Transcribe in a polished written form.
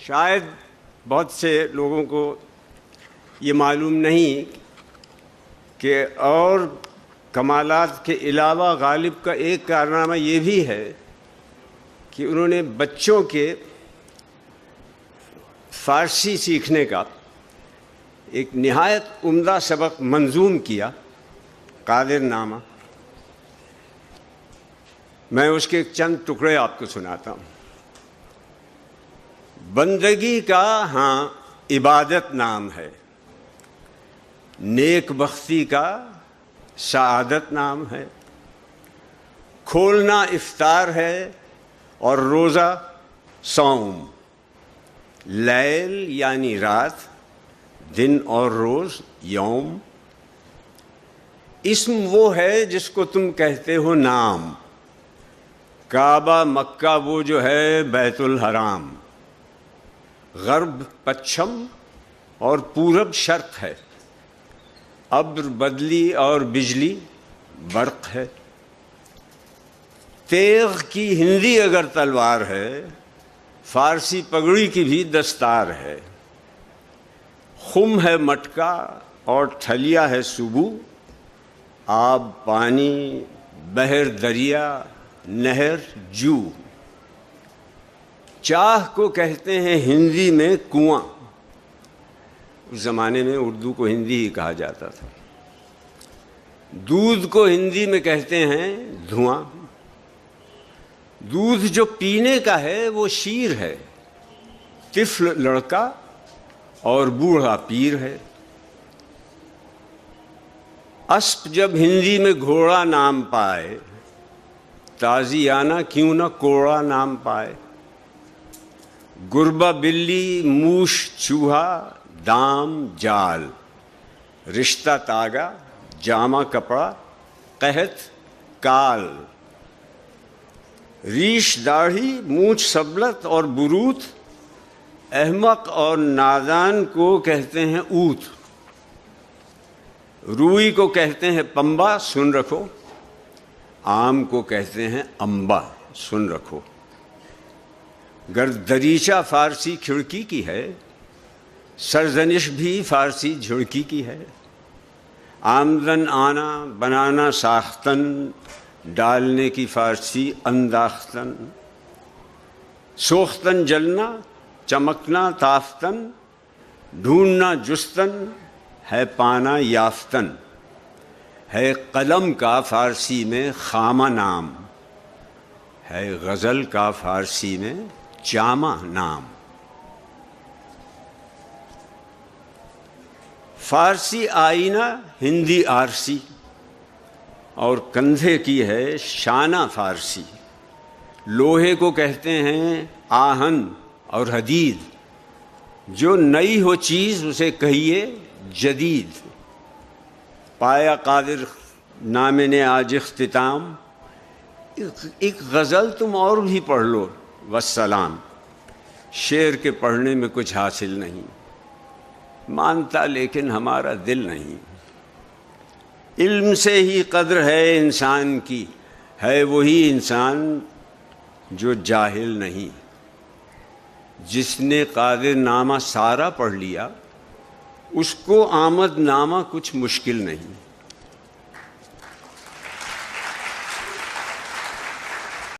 شاید بہت سے لوگوں کو یہ معلوم نہیں کہ اور کمالات کے علاوہ غالب کا ایک کارنامہ یہ بھی ہے کہ انہوں نے بچوں کے فارسی سیکھنے کا ایک نہایت عمدہ سبق منظوم کیا، قادر نامہ۔ میں اس کے چند ٹکڑے آپ کو سناتا ہوں۔ بندگی کا ہاں عبادت نام ہے، نیک بختی کا سعادت نام ہے، کھولنا افطار ہے اور روزہ صوم، لیل یعنی رات، دن اور روز یوم، اسم وہ ہے جس کو تم کہتے ہو نام، کعبہ مکہ وہ جو ہے بیت الحرام، غرب پچھم اور پورب شرق ہے، ابر بدلی اور بجلی برق ہے، تیغ کی ہندی اگر تلوار ہے، فارسی پگڑی کی بھی دستار ہے، خم ہے مٹکا اور ٹھلیا ہے سبو، آب پانی بحر دریا نہر جو، چاہ کو کہتے ہیں ہندی میں کنواں، اس زمانے میں اردو کو ہندی ہی کہا جاتا تھا، دودھ کو ہندی میں کہتے ہیں دھواں، دودھ جو پینے کا ہے وہ شیر ہے، طفل لڑکا اور بوڑھا پیر ہے، اسپ جب ہندی میں گھوڑا نام پائے، تازیانہ کیوں نہ کوڑا نام پائے، گربہ بلی موش چوہا دام جال، رشتہ تاگا جامہ کپڑا قحط کال، ریش داڑھی مونچھ سبلت اور بروت، احمق اور نادان کو کہتے ہیں اوت، روئی کو کہتے ہیں پمبا سن رکھو، آم کو کہتے ہیں امبا سن رکھو، گر دریچہ فارسی کھڑکی کی ہے، سرزنش بھی فارسی جھڑکی کی ہے، آمدن آنا بنانا ساختن، ڈالنے کی فارسی انداختن، سوختن جلنا چمکنا تافتن، ڈھونڈنا جستن ہے پانا یافتن، ہے قلم کا فارسی میں خامہ نام، ہے غزل کا فارسی میں جامہ نام، فارسی آئینہ ہندی آرسی، اور کندھے کی ہے شانہ فارسی، لوہے کو کہتے ہیں آہن اور حدید، جو نئی ہو چیز اسے کہیے جدید، پایا قادر نامے نے آج اختتام، ایک غزل تم اور بھی پڑھ لو والسلام، شعر کے پڑھنے میں کچھ حاصل نہیں، مانتا لیکن ہمارا دل نہیں، علم سے ہی قدر ہے انسان کی، ہے وہی انسان جو جاہل نہیں، جس نے قادر نامہ سارا پڑھ لیا اس کو آمد نامہ کچھ مشکل نہیں۔